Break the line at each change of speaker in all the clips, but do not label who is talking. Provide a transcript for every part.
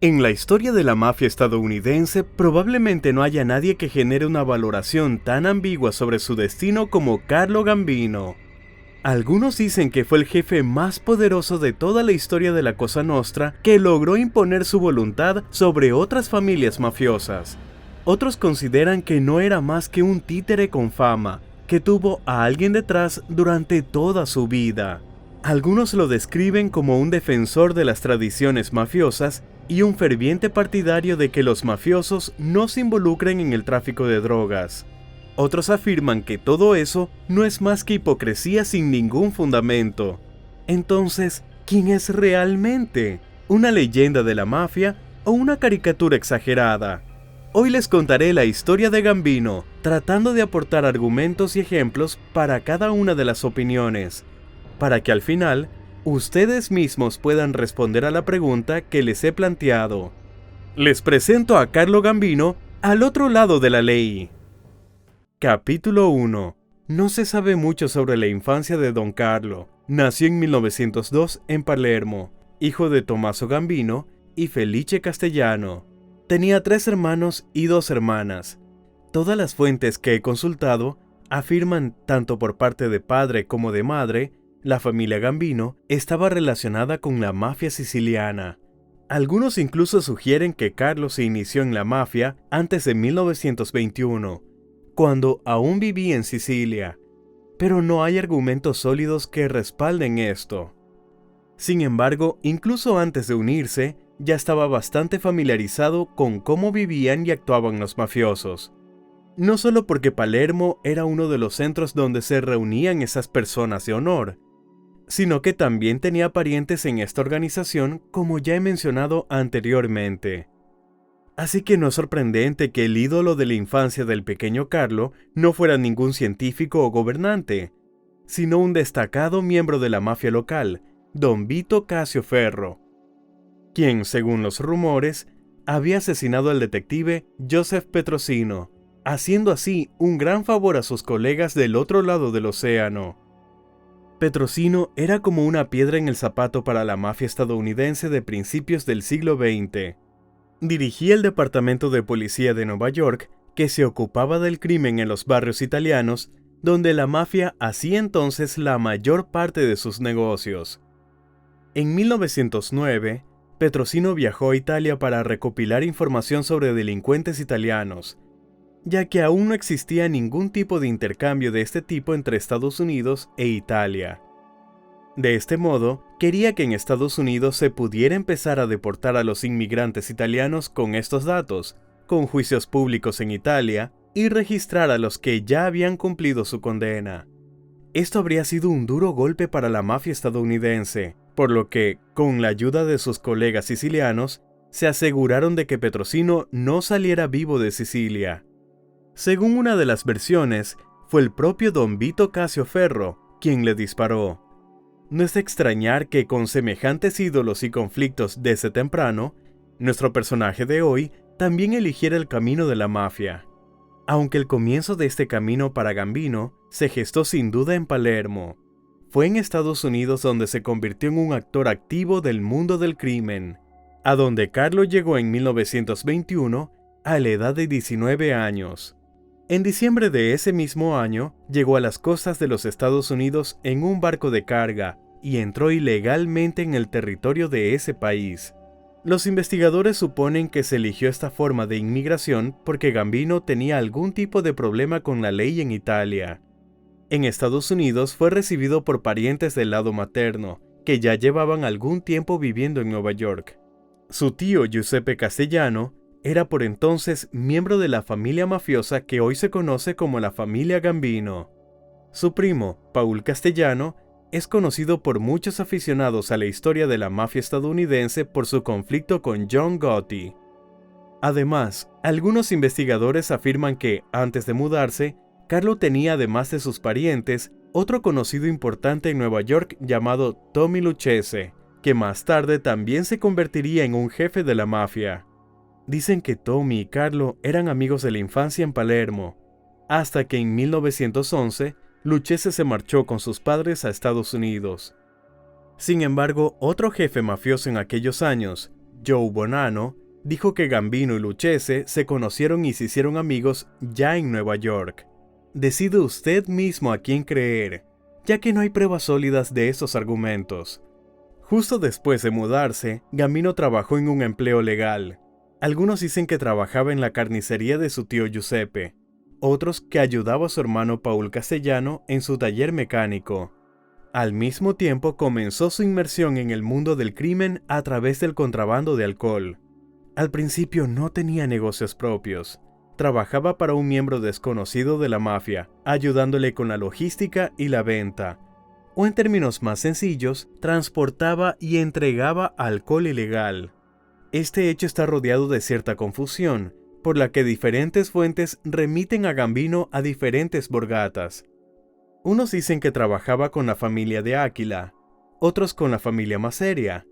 En la historia de la mafia estadounidense, probablemente no haya nadie que genere una valoración tan ambigua sobre su destino como Carlo Gambino. Algunos dicen que fue el jefe más poderoso de toda la historia de la Cosa Nostra que logró imponer su voluntad sobre otras familias mafiosas. Otros consideran que no era más que un títere con fama, que tuvo a alguien detrás durante toda su vida. Algunos lo describen como un defensor de las tradiciones mafiosas y un ferviente partidario de que los mafiosos no se involucren en el tráfico de drogas. Otros afirman que todo eso no es más que hipocresía sin ningún fundamento. Entonces, ¿quién es realmente? ¿Una leyenda de la mafia o una caricatura exagerada? Hoy les contaré la historia de Gambino, tratando de aportar argumentos y ejemplos para cada una de las opiniones, para que al final, ustedes mismos puedan responder a la pregunta que les he planteado. Les presento a Carlo Gambino al otro lado de la ley. Capítulo 1. No se sabe mucho sobre la infancia de Don Carlo. Nació en 1902 en Palermo, hijo de Tommaso Gambino y Felice Castellano. Tenía 3 hermanos y 2 hermanas. Todas las fuentes que he consultado afirman, tanto por parte de padre como de madre, la familia Gambino estaba relacionada con la mafia siciliana. Algunos incluso sugieren que Carlo se inició en la mafia antes de 1921, cuando aún vivía en Sicilia, pero no hay argumentos sólidos que respalden esto. Sin embargo, incluso antes de unirse, ya estaba bastante familiarizado con cómo vivían y actuaban los mafiosos. No solo porque Palermo era uno de los centros donde se reunían esas personas de honor, sino que también tenía parientes en esta organización, como ya he mencionado anteriormente. Así que no es sorprendente que el ídolo de la infancia del pequeño Carlo no fuera ningún científico o gobernante, sino un destacado miembro de la mafia local, Don Vito Cascioferro, quien, según los rumores, había asesinado al detective Joseph Petrosino, haciendo así un gran favor a sus colegas del otro lado del océano. Petrosino era como una piedra en el zapato para la mafia estadounidense de principios del siglo XX. Dirigía el departamento de policía de Nueva York, que se ocupaba del crimen en los barrios italianos, donde la mafia hacía entonces la mayor parte de sus negocios. En 1909, Petrosino viajó a Italia para recopilar información sobre delincuentes italianos, ya que aún no existía ningún tipo de intercambio de este tipo entre Estados Unidos e Italia. De este modo, quería que en Estados Unidos se pudiera empezar a deportar a los inmigrantes italianos con estos datos, con juicios públicos en Italia, y registrar a los que ya habían cumplido su condena. Esto habría sido un duro golpe para la mafia estadounidense, por lo que, con la ayuda de sus colegas sicilianos, se aseguraron de que Petrosino no saliera vivo de Sicilia. Según una de las versiones, fue el propio Don Vito Cascioferro quien le disparó. No es de extrañar que con semejantes ídolos y conflictos desde temprano, nuestro personaje de hoy también eligiera el camino de la mafia. Aunque el comienzo de este camino para Gambino se gestó sin duda en Palermo, fue en Estados Unidos donde se convirtió en un actor activo del mundo del crimen, a donde Carlo llegó en 1921 a la edad de 19 años. En diciembre de ese mismo año, llegó a las costas de los Estados Unidos en un barco de carga y entró ilegalmente en el territorio de ese país. Los investigadores suponen que se eligió esta forma de inmigración porque Gambino tenía algún tipo de problema con la ley en Italia. En Estados Unidos fue recibido por parientes del lado materno, que ya llevaban algún tiempo viviendo en Nueva York. Su tío Giuseppe Castellano era por entonces miembro de la familia mafiosa que hoy se conoce como la familia Gambino. Su primo, Paul Castellano, es conocido por muchos aficionados a la historia de la mafia estadounidense por su conflicto con John Gotti. Además, algunos investigadores afirman que, antes de mudarse, Carlo tenía, además de sus parientes, otro conocido importante en Nueva York llamado Tommy Lucchese, que más tarde también se convertiría en un jefe de la mafia. Dicen que Tommy y Carlo eran amigos de la infancia en Palermo, hasta que en 1911 Lucchese se marchó con sus padres a Estados Unidos. Sin embargo, otro jefe mafioso en aquellos años, Joe Bonanno, dijo que Gambino y Lucchese se conocieron y se hicieron amigos ya en Nueva York. Decide usted mismo a quién creer, ya que no hay pruebas sólidas de estos argumentos. Justo después de mudarse, Gambino trabajó en un empleo legal. Algunos dicen que trabajaba en la carnicería de su tío Giuseppe, otros que ayudaba a su hermano Paul Castellano en su taller mecánico. Al mismo tiempo comenzó su inmersión en el mundo del crimen a través del contrabando de alcohol. Al principio no tenía negocios propios. Trabajaba para un miembro desconocido de la mafia, ayudándole con la logística y la venta. O en términos más sencillos, transportaba y entregaba alcohol ilegal. Este hecho está rodeado de cierta confusión, por la que diferentes fuentes remiten a Gambino a diferentes borgatas. Unos dicen que trabajaba con la familia de Áquila, otros con la familia Maseria,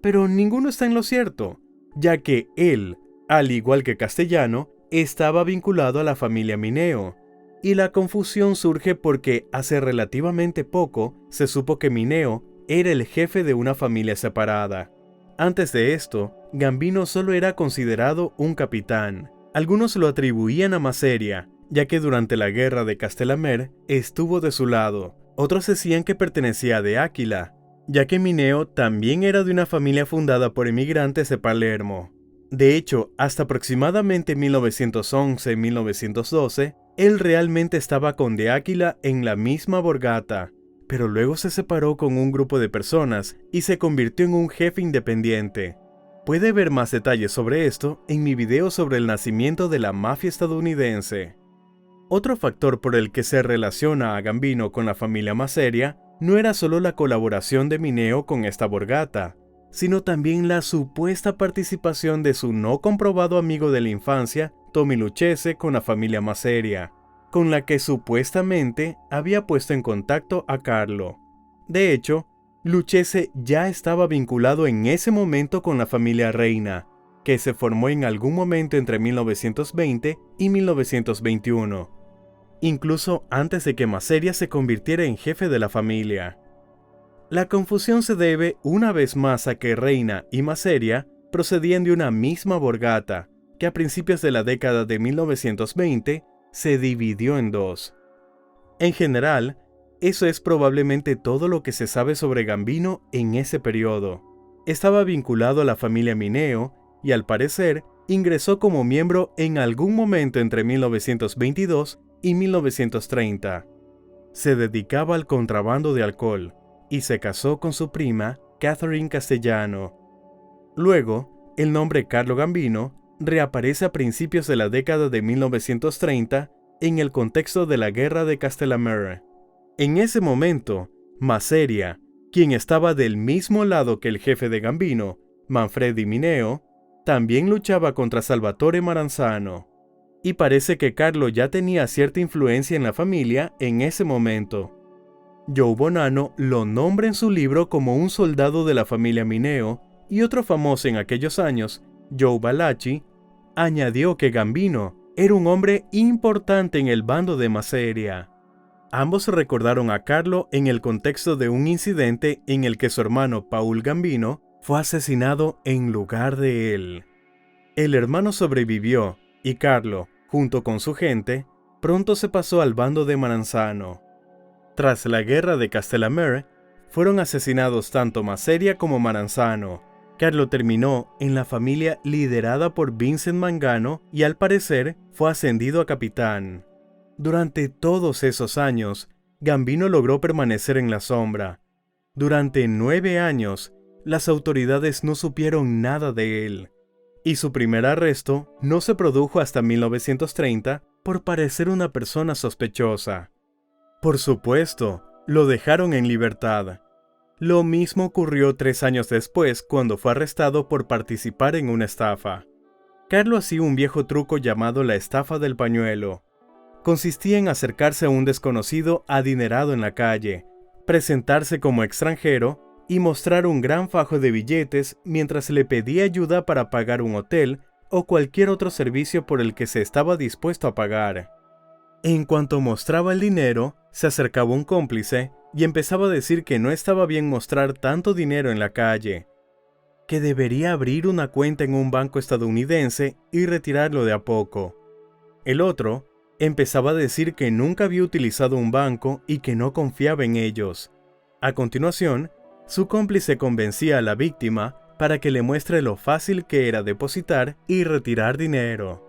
pero ninguno está en lo cierto, ya que él, al igual que Castellano, estaba vinculado a la familia Mineo, y la confusión surge porque hace relativamente poco se supo que Mineo era el jefe de una familia separada. Antes de esto, Gambino solo era considerado un capitán. Algunos lo atribuían a Maseria, ya que durante la guerra de Castellammare estuvo de su lado. Otros decían que pertenecía a de Áquila, ya que Mineo también era de una familia fundada por emigrantes de Palermo. De hecho, hasta aproximadamente 1911-1912, él realmente estaba con de Áquila en la misma borgata, pero luego se separó con un grupo de personas y se convirtió en un jefe independiente. Puede ver más detalles sobre esto en mi video sobre el nacimiento de la mafia estadounidense. Otro factor por el que se relaciona a Gambino con la familia Maseria no era solo la colaboración de Mineo con esta borgata, sino también la supuesta participación de su no comprobado amigo de la infancia, Tommy Lucchese, con la familia Maseria, con la que supuestamente había puesto en contacto a Carlo. De hecho, Lucchese ya estaba vinculado en ese momento con la familia Reina, que se formó en algún momento entre 1920 y 1921. Incluso antes de que Maseria se convirtiera en jefe de la familia. La confusión se debe una vez más a que Reina y Maseria procedían de una misma borgata, que a principios de la década de 1920 se dividió en dos. En general, eso es probablemente todo lo que se sabe sobre Gambino en ese periodo. Estaba vinculado a la familia Mineo y al parecer ingresó como miembro en algún momento entre 1922 y 1930. Se dedicaba al contrabando de alcohol y se casó con su prima, Catherine Castellano. Luego, el nombre Carlo Gambino reaparece a principios de la década de 1930 en el contexto de la guerra de Castellammare. En ese momento, Maseria, quien estaba del mismo lado que el jefe de Gambino, Manfredi Mineo, también luchaba contra Salvatore Maranzano. Y parece que Carlo ya tenía cierta influencia en la familia en ese momento. Joe Bonanno lo nombra en su libro como un soldado de la familia Mineo, y otro famoso en aquellos años, Joe Valachi, añadió que Gambino era un hombre importante en el bando de Maseria. Ambos recordaron a Carlo en el contexto de un incidente en el que su hermano Paul Gambino fue asesinado en lugar de él. El hermano sobrevivió y Carlo, junto con su gente, pronto se pasó al bando de Maranzano. Tras la guerra de Castellammare, fueron asesinados tanto Maseria como Maranzano. Carlo terminó en la familia liderada por Vincent Mangano y al parecer fue ascendido a capitán. Durante todos esos años, Gambino logró permanecer en la sombra. Durante 9 años, las autoridades no supieron nada de él, y su primer arresto no se produjo hasta 1930 por parecer una persona sospechosa. Por supuesto, lo dejaron en libertad. Lo mismo ocurrió 3 años después cuando fue arrestado por participar en una estafa. Carlo hacía un viejo truco llamado la estafa del pañuelo. Consistía en acercarse a un desconocido adinerado en la calle, presentarse como extranjero y mostrar un gran fajo de billetes mientras le pedía ayuda para pagar un hotel o cualquier otro servicio por el que se estaba dispuesto a pagar. En cuanto mostraba el dinero, se acercaba un cómplice y empezaba a decir que no estaba bien mostrar tanto dinero en la calle. que debería abrir una cuenta en un banco estadounidense y retirarlo de a poco. El otro empezaba a decir que nunca había utilizado un banco y que no confiaba en ellos. A continuación, su cómplice convencía a la víctima para que le muestre lo fácil que era depositar y retirar dinero.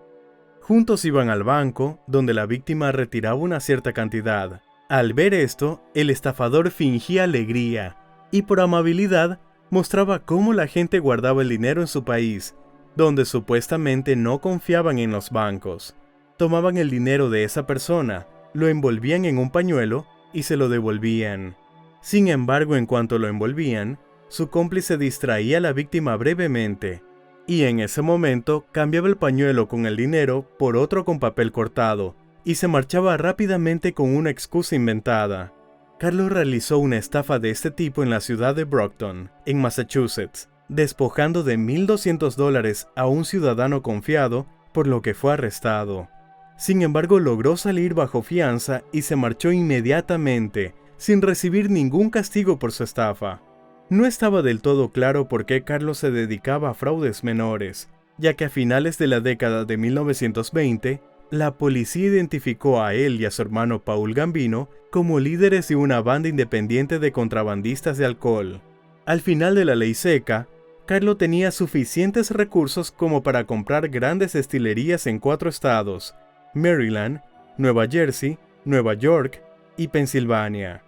Juntos iban al banco, donde la víctima retiraba una cierta cantidad. Al ver esto, el estafador fingía alegría y por amabilidad mostraba cómo la gente guardaba el dinero en su país, donde supuestamente no confiaban en los bancos. Tomaban el dinero de esa persona, lo envolvían en un pañuelo y se lo devolvían. Sin embargo, en cuanto lo envolvían, su cómplice distraía a la víctima brevemente, y en ese momento cambiaba el pañuelo con el dinero por otro con papel cortado, y se marchaba rápidamente con una excusa inventada. Carlos realizó una estafa de este tipo en la ciudad de Brockton, en Massachusetts, despojando de $1,200 a un ciudadano confiado, por lo que fue arrestado. Sin embargo, logró salir bajo fianza y se marchó inmediatamente, sin recibir ningún castigo por su estafa. No estaba del todo claro por qué Carlos se dedicaba a fraudes menores, ya que a finales de la década de 1920, la policía identificó a él y a su hermano Paul Gambino como líderes de una banda independiente de contrabandistas de alcohol. Al final de la ley seca, Carlos tenía suficientes recursos como para comprar grandes destilerías en 4 estados: Maryland, Nueva Jersey, Nueva York y Pensilvania.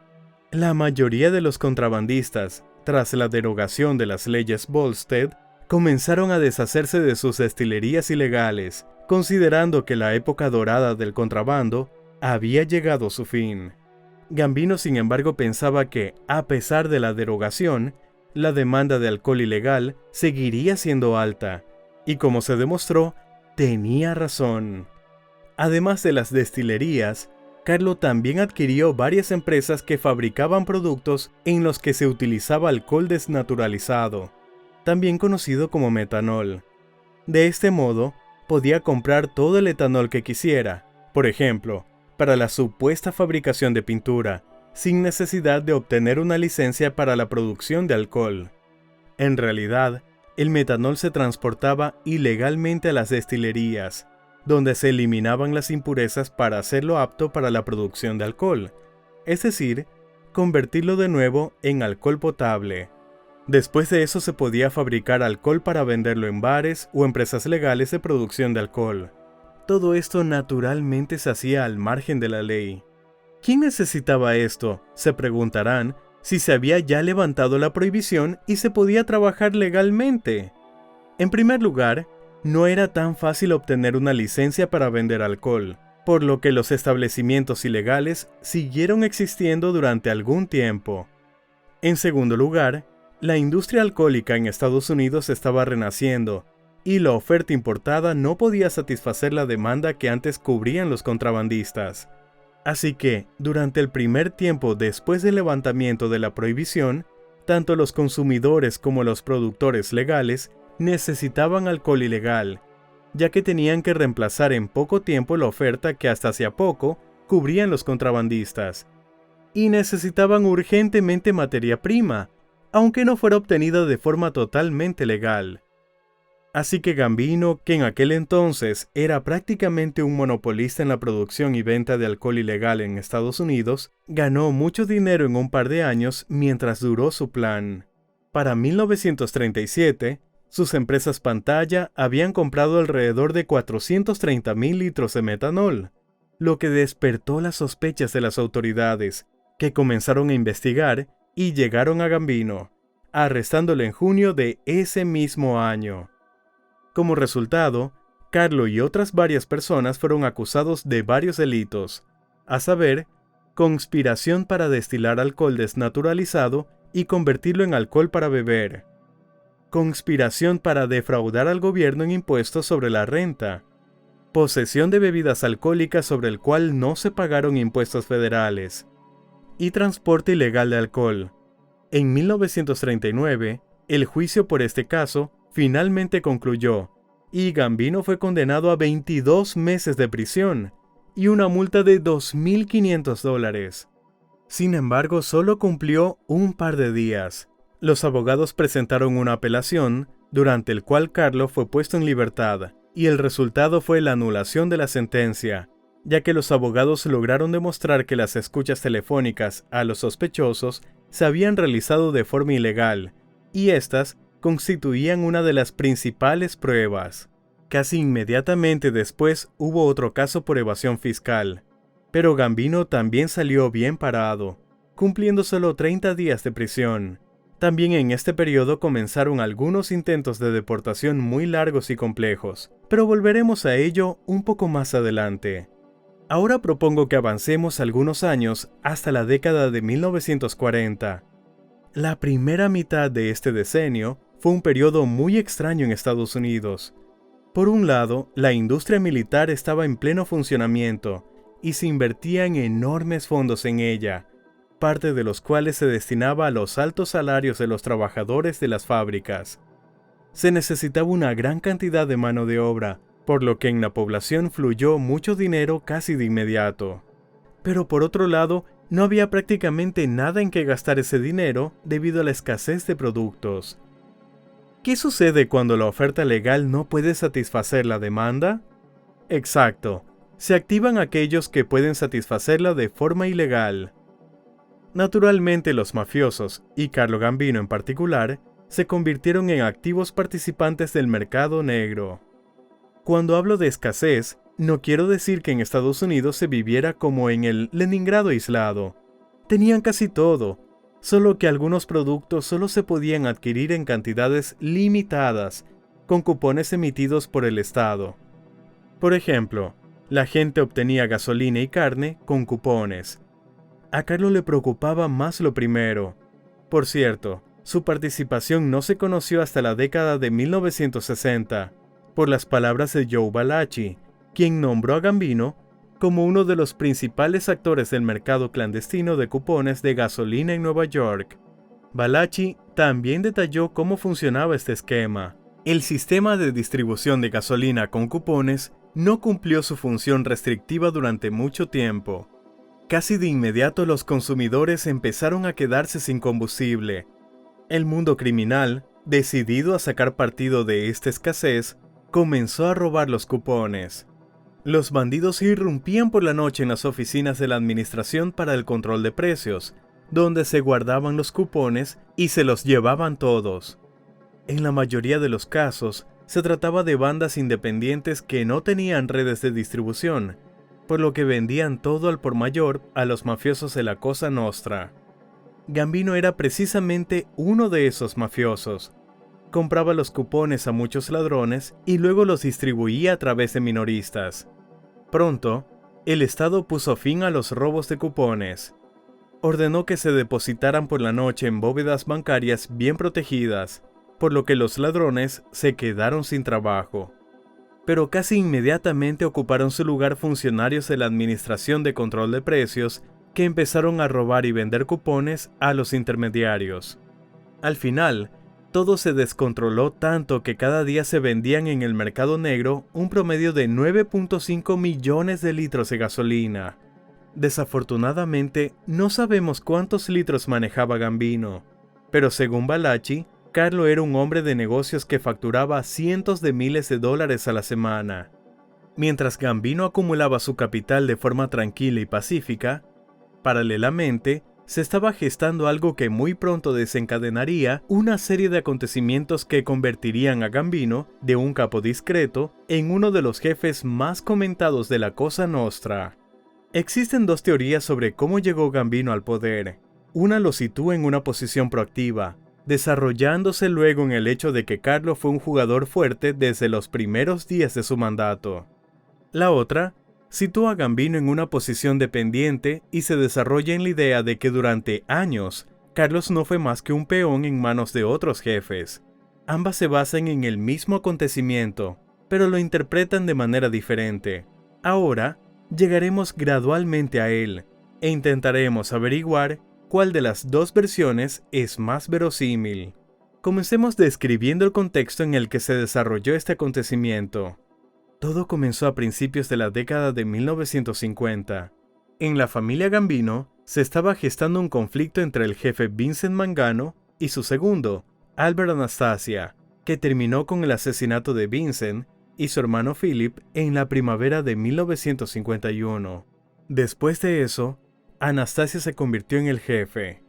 La mayoría de los contrabandistas, tras la derogación de las leyes Volstead, comenzaron a deshacerse de sus destilerías ilegales, considerando que la época dorada del contrabando había llegado a su fin. Gambino, sin embargo, pensaba que, a pesar de la derogación, la demanda de alcohol ilegal seguiría siendo alta, y como se demostró, tenía razón. Además de las destilerías, Carlos también adquirió varias empresas que fabricaban productos en los que se utilizaba alcohol desnaturalizado, también conocido como metanol. De este modo, podía comprar todo el etanol que quisiera, por ejemplo, para la supuesta fabricación de pintura, sin necesidad de obtener una licencia para la producción de alcohol. En realidad, el metanol se transportaba ilegalmente a las destilerías, donde se eliminaban las impurezas para hacerlo apto para la producción de alcohol, es decir, convertirlo de nuevo en alcohol potable. Después de eso se podía fabricar alcohol para venderlo en bares o empresas legales de producción de alcohol. Todo esto naturalmente se hacía al margen de la ley. ¿Quién necesitaba esto?, se preguntarán, si se había ya levantado la prohibición y se podía trabajar legalmente. En primer lugar, no era tan fácil obtener una licencia para vender alcohol, por lo que los establecimientos ilegales siguieron existiendo durante algún tiempo. En segundo lugar, la industria alcohólica en Estados Unidos estaba renaciendo, y la oferta importada no podía satisfacer la demanda que antes cubrían los contrabandistas. Así que, durante el primer tiempo después del levantamiento de la prohibición, tanto los consumidores como los productores legales necesitaban alcohol ilegal, ya que tenían que reemplazar en poco tiempo la oferta que hasta hacía poco cubrían los contrabandistas, y necesitaban urgentemente materia prima, aunque no fuera obtenida de forma totalmente legal. Así que Gambino, que en aquel entonces era prácticamente un monopolista en la producción y venta de alcohol ilegal en Estados Unidos, ganó mucho dinero en un par de años mientras duró su plan. Para 1937, sus empresas pantalla habían comprado alrededor de 430,000 litros de metanol, lo que despertó las sospechas de las autoridades, que comenzaron a investigar y llegaron a Gambino, arrestándolo en junio de ese mismo año. Como resultado, Carlos y otras varias personas fueron acusados de varios delitos, a saber, conspiración para destilar alcohol desnaturalizado y convertirlo en alcohol para beber, conspiración para defraudar al gobierno en impuestos sobre la renta, posesión de bebidas alcohólicas sobre el cual no se pagaron impuestos federales, y transporte ilegal de alcohol. En 1939, el juicio por este caso finalmente concluyó, y Gambino fue condenado a 22 meses de prisión y una multa de $2,500. Sin embargo, solo cumplió un par de días. Los abogados presentaron una apelación, durante el cual Carlo fue puesto en libertad, y el resultado fue la anulación de la sentencia, ya que los abogados lograron demostrar que las escuchas telefónicas a los sospechosos se habían realizado de forma ilegal, y éstas constituían una de las principales pruebas. Casi inmediatamente después hubo otro caso por evasión fiscal, pero Gambino también salió bien parado, cumpliendo solo 30 días de prisión. También en este periodo comenzaron algunos intentos de deportación muy largos y complejos, pero volveremos a ello un poco más adelante. Ahora propongo que avancemos algunos años hasta la década de 1940. La primera mitad de este decenio fue un periodo muy extraño en Estados Unidos. Por un lado, la industria militar estaba en pleno funcionamiento y se invertían enormes fondos en ella, parte de los cuales se destinaba a los altos salarios de los trabajadores de las fábricas. Se necesitaba una gran cantidad de mano de obra, por lo que en la población fluyó mucho dinero casi de inmediato. Pero por otro lado, no había prácticamente nada en que gastar ese dinero debido a la escasez de productos. ¿Qué sucede cuando la oferta legal no puede satisfacer la demanda? Exacto, se activan aquellos que pueden satisfacerla de forma ilegal. Naturalmente los mafiosos, y Carlo Gambino en particular, se convirtieron en activos participantes del mercado negro. Cuando hablo de escasez, no quiero decir que en Estados Unidos se viviera como en el Leningrado aislado. Tenían casi todo, solo que algunos productos solo se podían adquirir en cantidades limitadas, con cupones emitidos por el Estado. Por ejemplo, la gente obtenía gasolina y carne con cupones. A Carlo le preocupaba más lo primero. Por cierto, su participación no se conoció hasta la década de 1960, por las palabras de Joe Valachi, quien nombró a Gambino como uno de los principales actores del mercado clandestino de cupones de gasolina en Nueva York. Valachi también detalló cómo funcionaba este esquema. El sistema de distribución de gasolina con cupones no cumplió su función restrictiva durante mucho tiempo. Casi de inmediato los consumidores empezaron a quedarse sin combustible. El mundo criminal, decidido a sacar partido de esta escasez, comenzó a robar los cupones. Los bandidos irrumpían por la noche en las oficinas de la Administración para el Control de Precios, donde se guardaban los cupones y se los llevaban todos. En la mayoría de los casos, se trataba de bandas independientes que no tenían redes de distribución, por lo que vendían todo al por mayor a los mafiosos de la Cosa Nostra. Gambino era precisamente uno de esos mafiosos. Compraba los cupones a muchos ladrones y luego los distribuía a través de minoristas. Pronto, el Estado puso fin a los robos de cupones. Ordenó que se depositaran por la noche en bóvedas bancarias bien protegidas, por lo que los ladrones se quedaron sin trabajo. Pero casi inmediatamente ocuparon su lugar funcionarios de la Administración de Control de Precios que empezaron a robar y vender cupones a los intermediarios. Al final, todo se descontroló tanto que cada día se vendían en el mercado negro un promedio de 9.5 millones de litros de gasolina. Desafortunadamente, no sabemos cuántos litros manejaba Gambino, pero según Valachi, Carlo era un hombre de negocios que facturaba cientos de miles de dólares a la semana. Mientras Gambino acumulaba su capital de forma tranquila y pacífica, paralelamente, se estaba gestando algo que muy pronto desencadenaría una serie de acontecimientos que convertirían a Gambino, de un capo discreto, en uno de los jefes más comentados de la Cosa Nostra. Existen dos teorías sobre cómo llegó Gambino al poder. Una lo sitúa en una posición proactiva, desarrollándose luego en el hecho de que Carlo fue un jugador fuerte desde los primeros días de su mandato. La otra sitúa a Gambino en una posición dependiente y se desarrolla en la idea de que durante años, Carlos no fue más que un peón en manos de otros jefes. Ambas se basan en el mismo acontecimiento, pero lo interpretan de manera diferente. Ahora, llegaremos gradualmente a él, e intentaremos averiguar cuál de las dos versiones es más verosímil. Comencemos describiendo el contexto en el que se desarrolló este acontecimiento. Todo comenzó a principios de la década de 1950. En la familia Gambino se estaba gestando un conflicto entre el jefe Vincent Mangano y su segundo, Albert Anastasia, que terminó con el asesinato de Vincent y su hermano Philip en la primavera de 1951. Después de eso, Anastasia se convirtió en el jefe.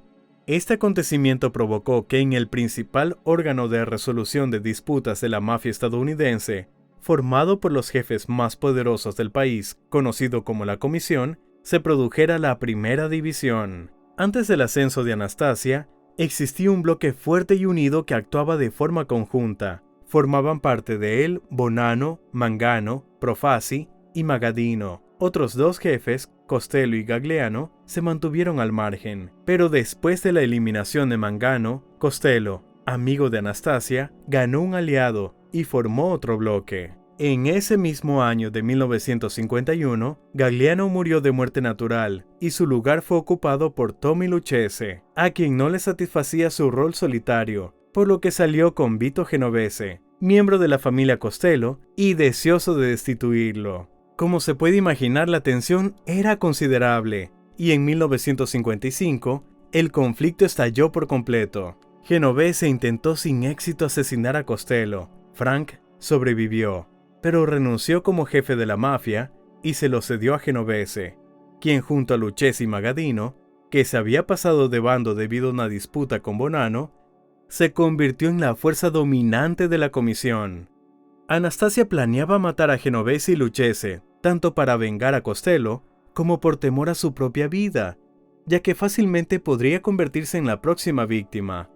Este acontecimiento provocó que en el principal órgano de resolución de disputas de la mafia estadounidense, formado por los jefes más poderosos del país, conocido como la Comisión, se produjera la primera división. Antes del ascenso de Anastasia, existía un bloque fuerte y unido que actuaba de forma conjunta. Formaban parte de él Bonanno, Mangano, Profaci y Magadino. Otros dos jefes, Costello y Gagliano, se mantuvieron al margen, pero después de la eliminación de Mangano, Costello, amigo de Anastasia, ganó un aliado y formó otro bloque. En ese mismo año de 1951, Gagliano murió de muerte natural y su lugar fue ocupado por Tommy Lucchese, a quien no le satisfacía su rol solitario, por lo que salió con Vito Genovese, miembro de la familia Costello y deseoso de destituirlo. Como se puede imaginar, la tensión era considerable, y en 1955, el conflicto estalló por completo. Genovese intentó sin éxito asesinar a Costello. Frank sobrevivió, pero renunció como jefe de la mafia y se lo cedió a Genovese, quien junto a Lucchese y Magadino, que se había pasado de bando debido a una disputa con Bonanno, se convirtió en la fuerza dominante de la comisión. Anastasia planeaba matar a Genovese y Lucchese, tanto para vengar a Costello, como por temor a su propia vida, ya que fácilmente podría convertirse en la próxima víctima.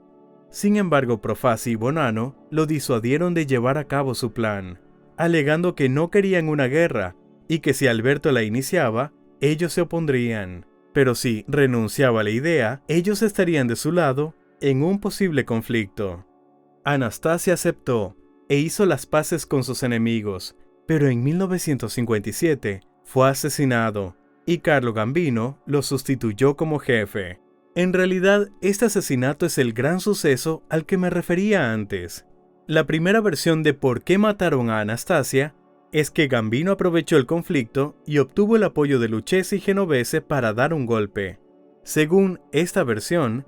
Sin embargo, Profaci y Bonanno lo disuadieron de llevar a cabo su plan, alegando que no querían una guerra, y que si Alberto la iniciaba, ellos se opondrían. Pero si renunciaba a la idea, ellos estarían de su lado en un posible conflicto. Anastasia aceptó e hizo las paces con sus enemigos, pero en 1957 fue asesinado y Carlo Gambino lo sustituyó como jefe. En realidad, este asesinato es el gran suceso al que me refería antes. La primera versión de por qué mataron a Anastasia es que Gambino aprovechó el conflicto y obtuvo el apoyo de Lucchese y Genovese para dar un golpe. Según esta versión,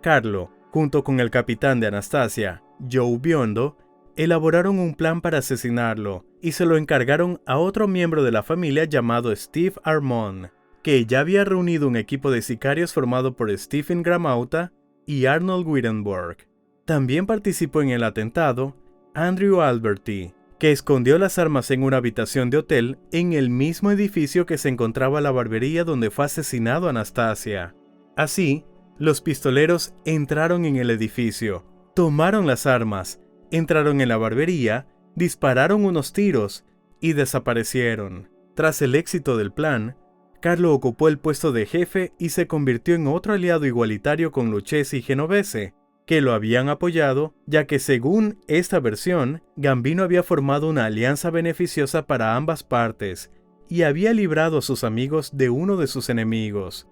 Carlo, junto con el capitán de Anastasia, Joe Biondo, elaboraron un plan para asesinarlo y se lo encargaron a otro miembro de la familia llamado Steve Armon, que ya había reunido un equipo de sicarios formado por Stephen Gramauta y Arnold Wittenberg. También participó en el atentado Andrew Alberti, que escondió las armas en una habitación de hotel en el mismo edificio que se encontraba la barbería donde fue asesinado Anastasia. Así, los pistoleros entraron en el edificio, tomaron las armas, entraron en la barbería, dispararon unos tiros y desaparecieron. Tras el éxito del plan, Carlo ocupó el puesto de jefe y se convirtió en otro aliado igualitario con Lucchese y Genovese, que lo habían apoyado, ya que según esta versión, Gambino había formado una alianza beneficiosa para ambas partes y había librado a sus amigos de uno de sus enemigos.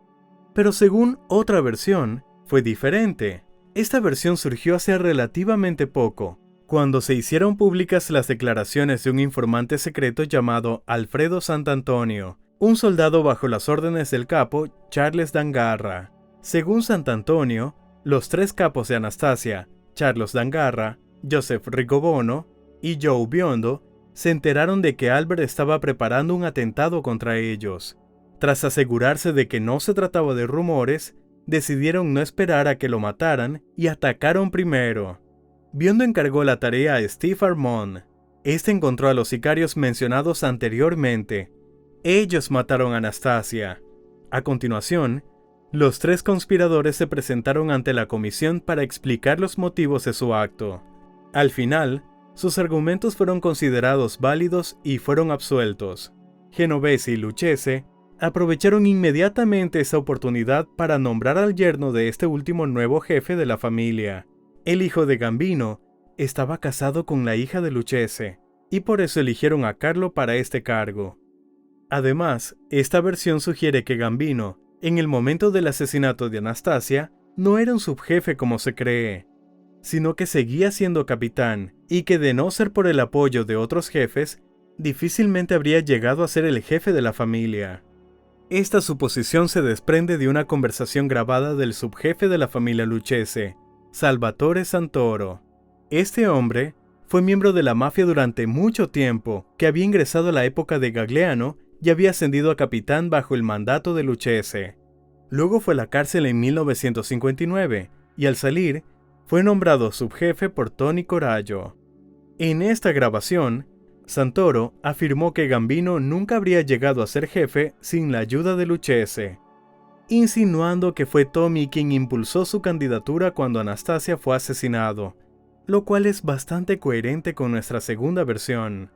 Pero según otra versión, fue diferente. Esta versión surgió hace relativamente poco, cuando se hicieron públicas las declaraciones de un informante secreto llamado Alfredo Sant'Antonio, un soldado bajo las órdenes del capo Charles D'Angarra. Según Sant'Antonio, los tres capos de Anastasia, Charles D'Angarra, Joseph Rigobono y Joe Biondo, se enteraron de que Albert estaba preparando un atentado contra ellos. Tras asegurarse de que no se trataba de rumores, decidieron no esperar a que lo mataran y atacaron primero. Biondo encargó la tarea a Steve Armon. Este encontró a los sicarios mencionados anteriormente. Ellos mataron a Anastasia. A continuación, los tres conspiradores se presentaron ante la comisión para explicar los motivos de su acto. Al final, sus argumentos fueron considerados válidos y fueron absueltos. Genovese y Lucchese aprovecharon inmediatamente esa oportunidad para nombrar al yerno de este último nuevo jefe de la familia. El hijo de Gambino estaba casado con la hija de Lucchese, y por eso eligieron a Carlo para este cargo. Además, esta versión sugiere que Gambino, en el momento del asesinato de Anastasia, no era un subjefe como se cree, sino que seguía siendo capitán, y que de no ser por el apoyo de otros jefes, difícilmente habría llegado a ser el jefe de la familia. Esta suposición se desprende de una conversación grabada del subjefe de la familia Lucchese, Salvatore Santoro. Este hombre fue miembro de la mafia durante mucho tiempo, que había ingresado a la época de Gagliano y había ascendido a capitán bajo el mandato de Lucchese. Luego fue a la cárcel en 1959 y al salir fue nombrado subjefe por Tony Corallo. En esta grabación, Santoro afirmó que Gambino nunca habría llegado a ser jefe sin la ayuda de Lucchese, insinuando que fue Tommy quien impulsó su candidatura cuando Anastasia fue asesinado, lo cual es bastante coherente con nuestra segunda versión.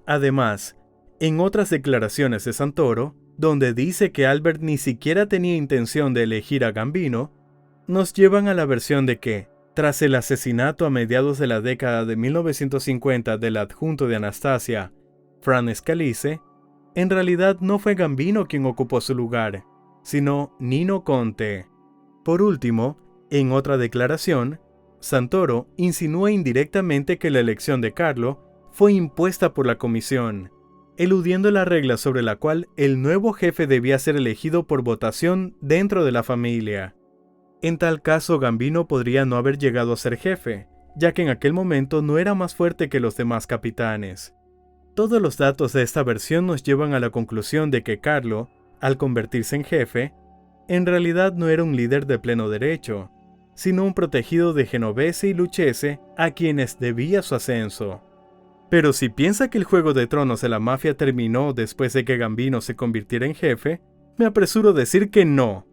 Además, en otras declaraciones de Santoro, donde dice que Albert ni siquiera tenía intención de elegir a Gambino, nos llevan a la versión de que, tras el asesinato a mediados de la década de 1950 del adjunto de Anastasia, Fran Scalise, en realidad no fue Gambino quien ocupó su lugar, sino Nino Conte. Por último, en otra declaración, Santoro insinúa indirectamente que la elección de Carlo fue impuesta por la comisión, eludiendo la regla sobre la cual el nuevo jefe debía ser elegido por votación dentro de la familia. En tal caso, Gambino podría no haber llegado a ser jefe, ya que en aquel momento no era más fuerte que los demás capitanes. Todos los datos de esta versión nos llevan a la conclusión de que Carlo, al convertirse en jefe, en realidad no era un líder de pleno derecho, sino un protegido de Genovese y Lucchese a quienes debía su ascenso. Pero si piensa que el Juego de Tronos de la mafia terminó después de que Gambino se convirtiera en jefe, me apresuro a decir que no,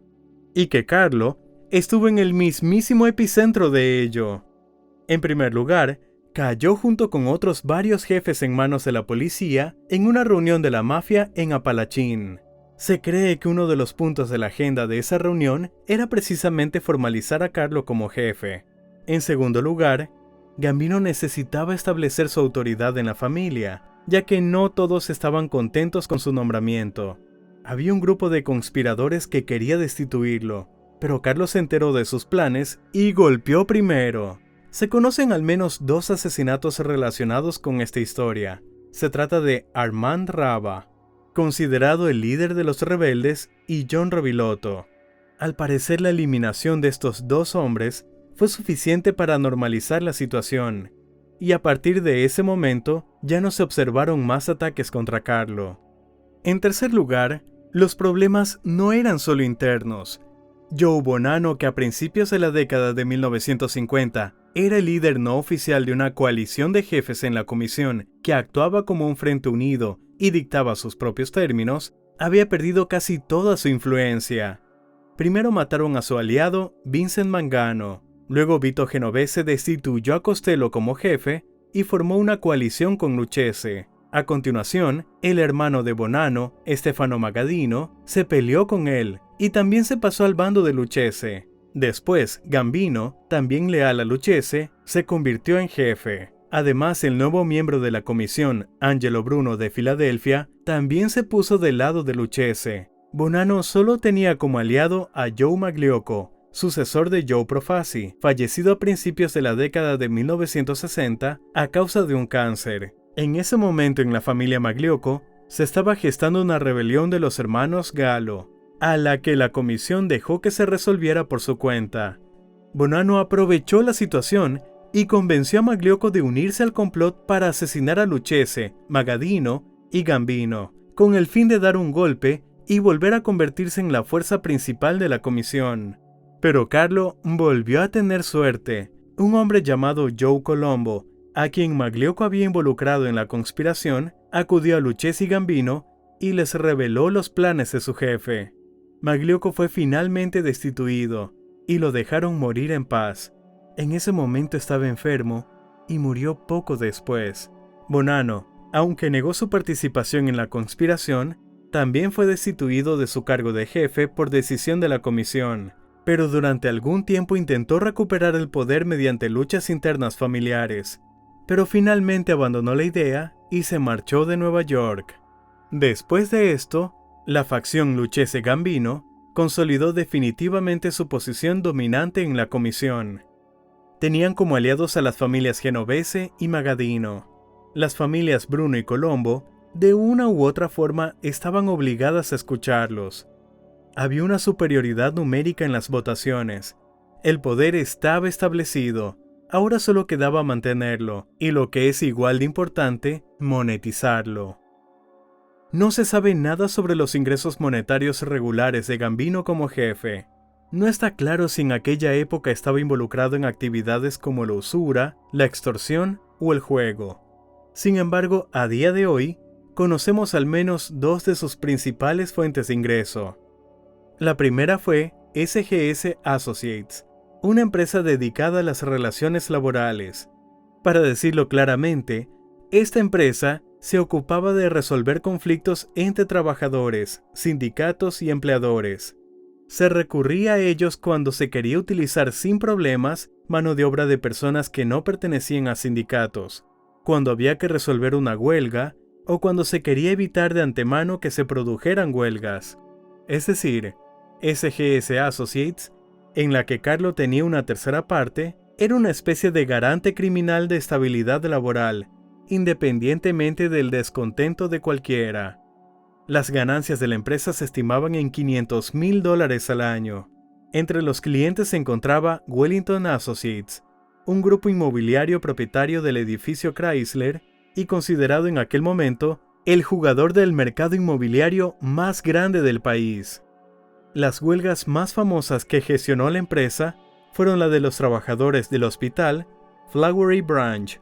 y que Carlo estuvo en el mismísimo epicentro de ello. En primer lugar, cayó junto con otros varios jefes en manos de la policía en una reunión de la mafia en Apalachín. Se cree que uno de los puntos de la agenda de esa reunión era precisamente formalizar a Carlo como jefe. En segundo lugar, Gambino necesitaba establecer su autoridad en la familia, ya que no todos estaban contentos con su nombramiento. Había un grupo de conspiradores que quería destituirlo, pero Carlos se enteró de sus planes y golpeó primero. Se conocen al menos 2 asesinatos relacionados con esta historia. Se trata de Armand Raba, considerado el líder de los rebeldes, y John Robilotto. Al parecer, la eliminación de estos 2 hombres fue suficiente para normalizar la situación, y a partir de ese momento ya no se observaron más ataques contra Carlo. En tercer lugar, los problemas no eran solo internos. Joe Bonanno, que a principios de la década de 1950 era el líder no oficial de una coalición de jefes en la comisión que actuaba como un frente unido y dictaba sus propios términos, había perdido casi toda su influencia. Primero mataron a su aliado, Vincent Mangano. Luego Vito Genovese destituyó a Costello como jefe y formó una coalición con Lucchese. A continuación, el hermano de Bonanno, Stefano Magadino, se peleó con él y también se pasó al bando de Lucchese. Después, Gambino, también leal a Lucchese, se convirtió en jefe. Además, el nuevo miembro de la comisión, Angelo Bruno de Filadelfia, también se puso del lado de Lucchese. Bonanno solo tenía como aliado a Joe Magliocco, sucesor de Joe Profaci, fallecido a principios de la década de 1960 a causa de un cáncer. En ese momento en la familia Magliocco se estaba gestando una rebelión de los hermanos Gallo, a la que la comisión dejó que se resolviera por su cuenta. Bonanno aprovechó la situación y convenció a Magliocco de unirse al complot para asesinar a Lucchese, Magadino y Gambino, con el fin de dar un golpe y volver a convertirse en la fuerza principal de la comisión. Pero Carlo volvió a tener suerte. Un hombre llamado Joe Colombo, a quien Magliocco había involucrado en la conspiración, acudió a Lucchese y Gambino y les reveló los planes de su jefe. Magliocco fue finalmente destituido y lo dejaron morir en paz. En ese momento estaba enfermo y murió poco después. Bonanno, aunque negó su participación en la conspiración, también fue destituido de su cargo de jefe por decisión de la comisión, pero durante algún tiempo intentó recuperar el poder mediante luchas internas familiares, pero finalmente abandonó la idea y se marchó de Nueva York. Después de esto, la facción Lucchese-Gambino consolidó definitivamente su posición dominante en la comisión. Tenían como aliados a las familias Genovese y Magadino. Las familias Bruno y Colombo, de una u otra forma, estaban obligadas a escucharlos. Había una superioridad numérica en las votaciones, El poder estaba establecido, ahora solo quedaba mantenerlo, y lo que es igual de importante, monetizarlo. No se sabe nada sobre los ingresos monetarios regulares de Gambino como jefe. No está claro si en aquella época estaba involucrado en actividades como la usura, la extorsión o el juego. Sin embargo, a día de hoy, conocemos al menos dos de sus principales fuentes de ingreso. La primera fue SGS Associates, una empresa dedicada a las relaciones laborales. Para decirlo claramente, esta empresa se ocupaba de resolver conflictos entre trabajadores, sindicatos y empleadores. Se recurría a ellos cuando se quería utilizar sin problemas mano de obra de personas que no pertenecían a sindicatos, cuando había que resolver una huelga o cuando se quería evitar de antemano que se produjeran huelgas. Es decir, SGS Associates, en la que Carlo tenía una tercera parte, era una especie de garante criminal de estabilidad laboral, independientemente del descontento de cualquiera. Las ganancias de la empresa se estimaban en $500,000 al año. Entre los clientes se encontraba Wellington Associates, un grupo inmobiliario propietario del edificio Chrysler y considerado en aquel momento el jugador del mercado inmobiliario más grande del país. Las huelgas más famosas que gestionó la empresa fueron la de los trabajadores del hospital Flowery Branch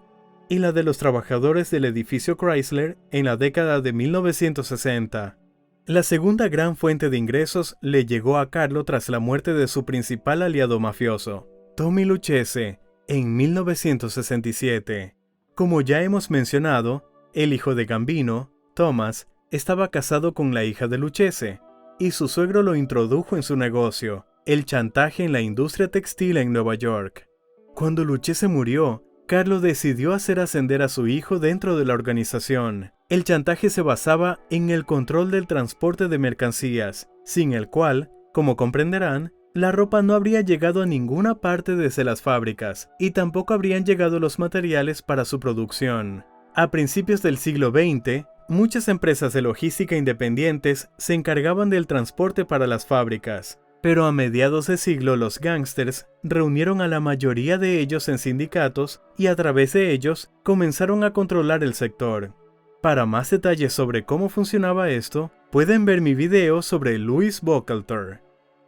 y la de los trabajadores del edificio Chrysler en la década de 1960. La segunda gran fuente de ingresos le llegó a Carlo tras la muerte de su principal aliado mafioso, Tommy Lucchese, en 1967. Como ya hemos mencionado, el hijo de Gambino, Thomas, estaba casado con la hija de Lucchese, y su suegro lo introdujo en su negocio, el chantaje en la industria textil en Nueva York. Cuando Lucchese murió, Carlo decidió hacer ascender a su hijo dentro de la organización. El chantaje se basaba en el control del transporte de mercancías, sin el cual, como comprenderán, la ropa no habría llegado a ninguna parte desde las fábricas y tampoco habrían llegado los materiales para su producción. A principios del siglo XX, muchas empresas de logística independientes se encargaban del transporte para las fábricas, pero a mediados de siglo los gángsters reunieron a la mayoría de ellos en sindicatos y a través de ellos comenzaron a controlar el sector. Para más detalles sobre cómo funcionaba esto, pueden ver mi video sobre Louis Buchalter.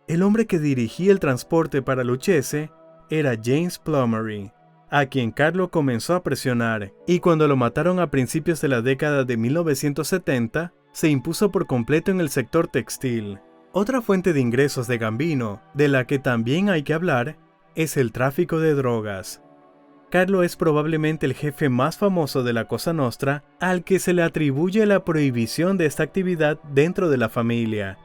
El hombre que dirigía el transporte para Lucchese era James Plummery, a quien Carlo comenzó a presionar, y cuando lo mataron a principios de la década de 1970, se impuso por completo en el sector textil. Otra fuente de ingresos de Gambino, de la que también hay que hablar, es el tráfico de drogas. Carlo es probablemente el jefe más famoso de la Cosa Nostra al que se le atribuye la prohibición de esta actividad dentro de la familia.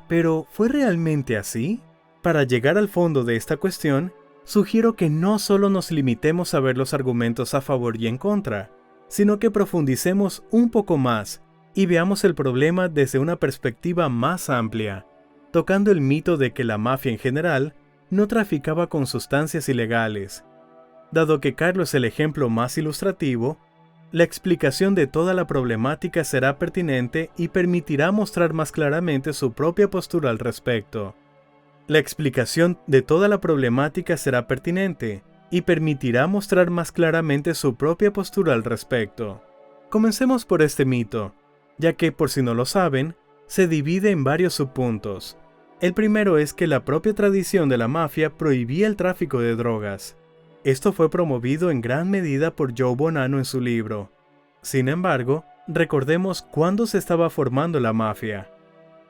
¿Pero fue realmente así? Para llegar al fondo de esta cuestión, sugiero que no solo nos limitemos a ver los argumentos a favor y en contra, sino que profundicemos un poco más y veamos el problema desde una perspectiva más amplia, tocando el mito de que la mafia en general no traficaba con sustancias ilegales. Dado que Carlo es el ejemplo más ilustrativo, la explicación de toda la problemática será pertinente y permitirá mostrar más claramente su propia postura al respecto. La explicación de toda la problemática será pertinente y permitirá mostrar más claramente su propia postura al respecto. Comencemos por este mito, ya que, por si no lo saben, se divide en varios subpuntos. El primero es que la propia tradición de la mafia prohibía el tráfico de drogas. Esto fue promovido en gran medida por Joe Bonanno en su libro. Sin embargo, recordemos cuándo se estaba formando la mafia.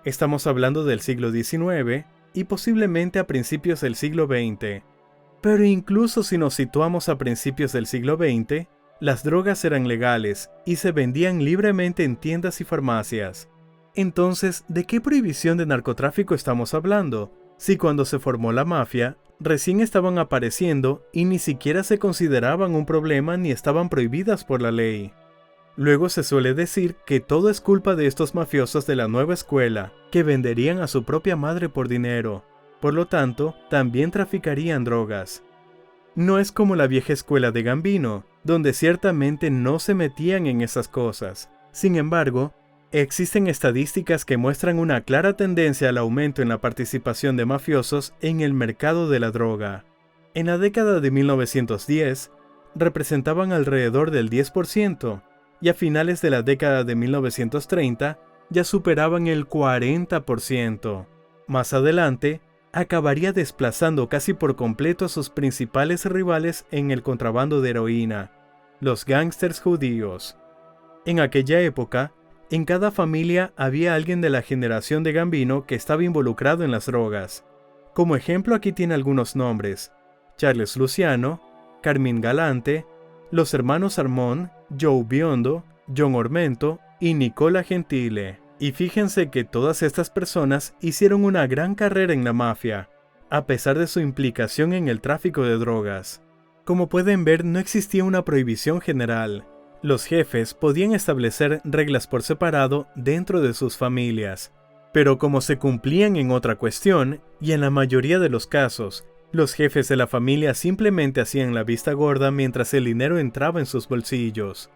Estamos hablando del siglo XIX y posiblemente a principios del siglo XX. Pero incluso si nos situamos a principios del siglo XX, las drogas eran legales y se vendían libremente en tiendas y farmacias. Entonces, ¿de qué prohibición de narcotráfico estamos hablando? Si cuando se formó la mafia, recién estaban apareciendo y ni siquiera se consideraban un problema ni estaban prohibidas por la ley. Luego se suele decir que todo es culpa de estos mafiosos de la nueva escuela, que venderían a su propia madre por dinero. Por lo tanto, también traficarían drogas. No es como la vieja escuela de Gambino, donde ciertamente no se metían en esas cosas. Sin embargo, Existen estadísticas que muestran una clara tendencia al aumento en la participación de mafiosos en el mercado de la droga. En la década de 1910, representaban alrededor del 10%, y a finales de la década de 1930 ya superaban el 40%. Más adelante, acabaría desplazando casi por completo a sus principales rivales en el contrabando de heroína, los gángsters judíos. En aquella época, en cada familia había alguien de la generación de Gambino que estaba involucrado en las drogas. Como ejemplo aquí tiene algunos nombres: Charles Luciano, Carmín Galante, los hermanos Armón, Joe Biondo, John Ormento y Nicola Gentile. Y fíjense que todas estas personas hicieron una gran carrera en la mafia, a pesar de su implicación en el tráfico de drogas. Como pueden ver, no existía una prohibición general. Los jefes podían establecer reglas por separado dentro de sus familias, pero como se cumplían en otra cuestión, y en la mayoría de los casos, los jefes de la familia simplemente hacían la vista gorda mientras el dinero entraba en sus bolsillos.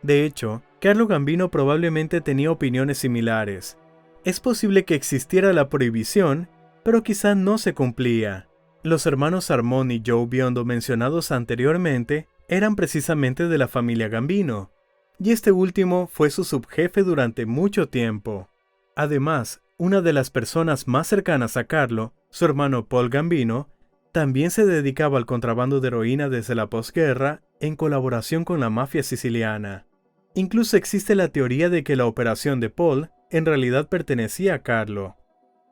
De hecho, Carlo Gambino probablemente tenía opiniones similares. Es posible que existiera la prohibición, pero quizá no se cumplía. Los hermanos Armón y Joe Biondo mencionados anteriormente eran precisamente de la familia Gambino, y este último fue su subjefe durante mucho tiempo. Además, una de las personas más cercanas a Carlo, su hermano Paul Gambino, también se dedicaba al contrabando de heroína desde la posguerra en colaboración con la mafia siciliana. Incluso existe la teoría de que la operación de Paul en realidad pertenecía a Carlo.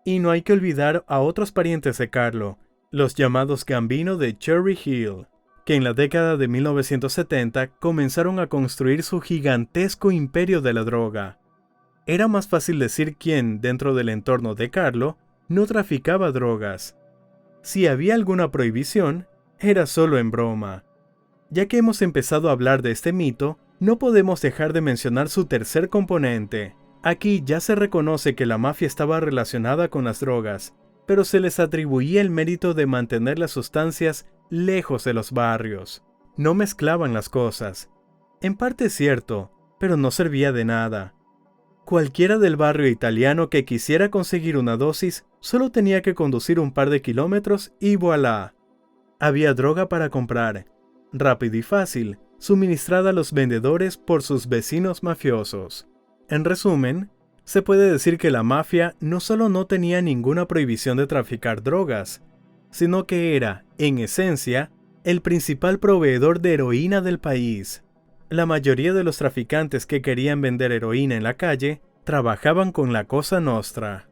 Y no hay que olvidar a otros parientes de Carlo, los llamados Gambino de Cherry Hill, que en la década de 1970 comenzaron a construir su gigantesco imperio de la droga. Era más fácil decir quién, dentro del entorno de Carlo, no traficaba drogas. Si había alguna prohibición, era solo en broma. Ya que hemos empezado a hablar de este mito, no podemos dejar de mencionar su tercer componente. Aquí ya se reconoce que la mafia estaba relacionada con las drogas, pero se les atribuía el mérito de mantener las sustancias lejos de los barrios. No mezclaban las cosas. En parte es cierto, pero no servía de nada. Cualquiera del barrio italiano que quisiera conseguir una dosis solo tenía que conducir un par de kilómetros y voilà. Había droga para comprar, rápido y fácil, suministrada a los vendedores por sus vecinos mafiosos. En resumen, se puede decir que la mafia no solo no tenía ninguna prohibición de traficar drogas, sino que era, en esencia, el principal proveedor de heroína del país. La mayoría de los traficantes que querían vender heroína en la calle trabajaban con la Cosa Nostra.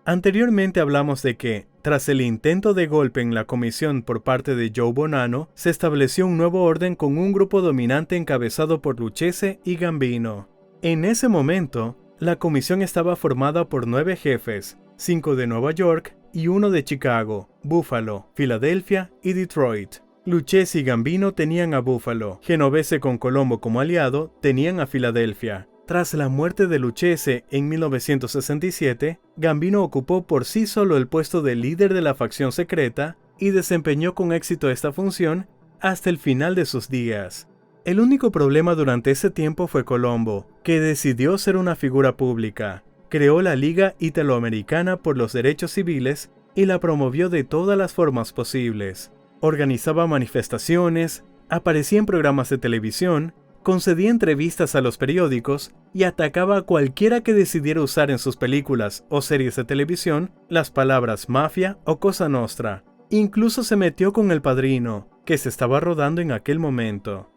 Anteriormente hablamos de que, tras el intento de golpe en la comisión por parte de Joe Bonanno, se estableció un nuevo orden con un grupo dominante encabezado por Lucchese y Gambino. En ese momento, la comisión estaba formada por 9 jefes, 5 de Nueva York y 1 de Chicago, Buffalo, Filadelfia y Detroit. Lucchese y Gambino tenían a Buffalo, Genovese con Colombo como aliado tenían a Filadelfia. Tras la muerte de Lucchese en 1967, Gambino ocupó por sí solo el puesto de líder de la facción secreta y desempeñó con éxito esta función hasta el final de sus días. El único problema durante ese tiempo fue Colombo, que decidió ser una figura pública. Creó la Liga Italoamericana por los Derechos Civiles y la promovió de todas las formas posibles. Organizaba manifestaciones, aparecía en programas de televisión, concedía entrevistas a los periódicos y atacaba a cualquiera que decidiera usar en sus películas o series de televisión las palabras mafia o cosa nostra. Incluso se metió con El Padrino, que se estaba rodando en aquel momento.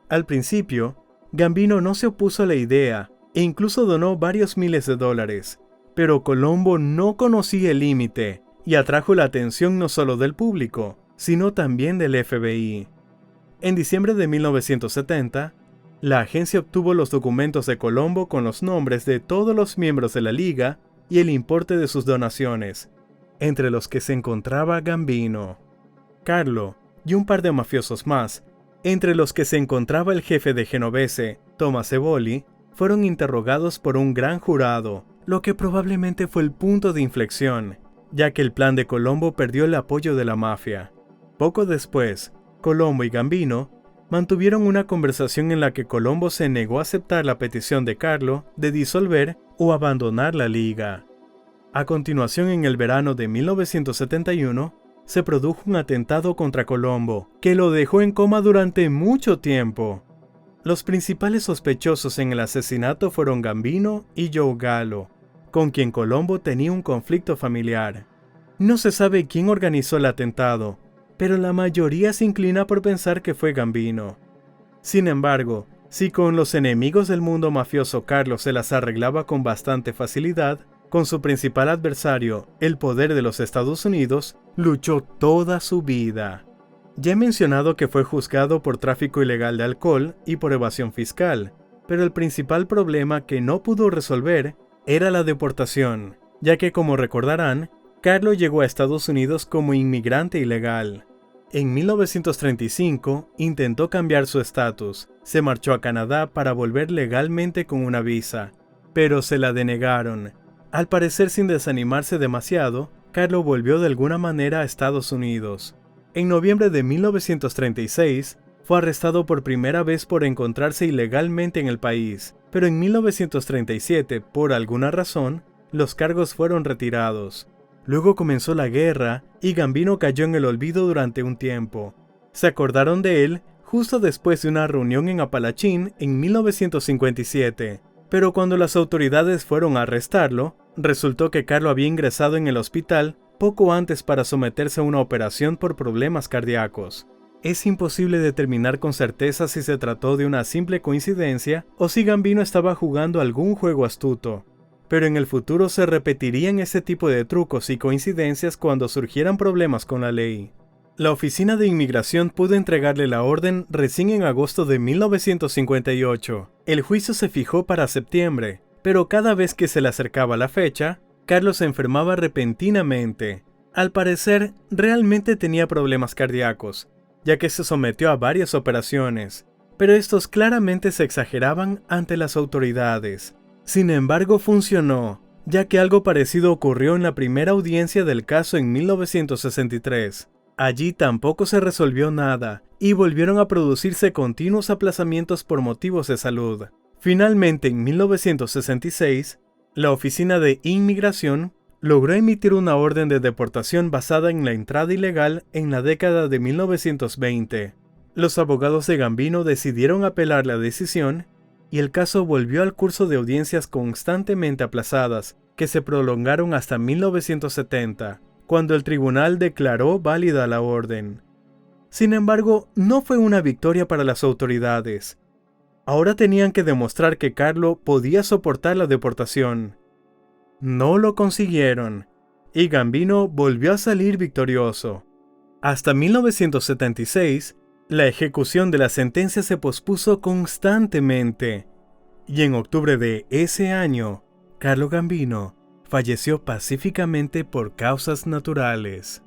Al principio, Gambino no se opuso a la idea e incluso donó varios miles de dólares, pero Colombo no conocía el límite y atrajo la atención no solo del público, sino también del FBI. En diciembre de 1970, la agencia obtuvo los documentos de Colombo con los nombres de todos los miembros de la liga y el importe de sus donaciones, entre los que se encontraba Gambino, Carlo y un par de mafiosos más, entre los que se encontraba el jefe de Genovese, Thomas Eboli, fueron interrogados por un gran jurado, lo que probablemente fue el punto de inflexión, ya que el plan de Colombo perdió el apoyo de la mafia. Poco después, Colombo y Gambino mantuvieron una conversación en la que Colombo se negó a aceptar la petición de Carlo de disolver o abandonar la liga. A continuación, en el verano de 1971, se produjo un atentado contra Colombo, que lo dejó en coma durante mucho tiempo. Los principales sospechosos en el asesinato fueron Gambino y Joe Gallo, con quien Colombo tenía un conflicto familiar. No se sabe quién organizó el atentado, pero la mayoría se inclina por pensar que fue Gambino. Sin embargo, si con los enemigos del mundo mafioso Carlos se las arreglaba con bastante facilidad, con su principal adversario, el poder de los Estados Unidos, luchó toda su vida. Ya he mencionado que fue juzgado por tráfico ilegal de alcohol y por evasión fiscal, pero el principal problema que no pudo resolver era la deportación, ya que, como recordarán, Carlo llegó a Estados Unidos como inmigrante ilegal. En 1935 intentó cambiar su estatus, se marchó a Canadá para volver legalmente con una visa, pero se la denegaron. Al parecer, sin desanimarse demasiado, Carlo volvió de alguna manera a Estados Unidos. En noviembre de 1936, fue arrestado por primera vez por encontrarse ilegalmente en el país, pero en 1937, por alguna razón, los cargos fueron retirados. Luego comenzó la guerra y Gambino cayó en el olvido durante un tiempo. Se acordaron de él justo después de una reunión en Apalachín en 1957, pero cuando las autoridades fueron a arrestarlo, resultó que Carlo había ingresado en el hospital poco antes para someterse a una operación por problemas cardíacos. Es imposible determinar con certeza si se trató de una simple coincidencia o si Gambino estaba jugando algún juego astuto, pero en el futuro se repetirían ese tipo de trucos y coincidencias cuando surgieran problemas con la ley. La Oficina de Inmigración pudo entregarle la orden recién en agosto de 1958. El juicio se fijó para septiembre, pero cada vez que se le acercaba la fecha, Carlos se enfermaba repentinamente. Al parecer, realmente tenía problemas cardíacos, ya que se sometió a varias operaciones, pero estos claramente se exageraban ante las autoridades. Sin embargo, funcionó, ya que algo parecido ocurrió en la primera audiencia del caso en 1963. Allí tampoco se resolvió nada, y volvieron a producirse continuos aplazamientos por motivos de salud. Finalmente, en 1966, la Oficina de Inmigración logró emitir una orden de deportación basada en la entrada ilegal en la década de 1920. Los abogados de Gambino decidieron apelar la decisión, y el caso volvió al curso de audiencias constantemente aplazadas, que se prolongaron hasta 1970, cuando el tribunal declaró válida la orden. Sin embargo, no fue una victoria para las autoridades. Ahora tenían que demostrar que Carlo podía soportar la deportación. No lo consiguieron, y Gambino volvió a salir victorioso. Hasta 1976, la ejecución de la sentencia se pospuso constantemente, y en octubre de ese año, Carlo Gambino falleció pacíficamente por causas naturales.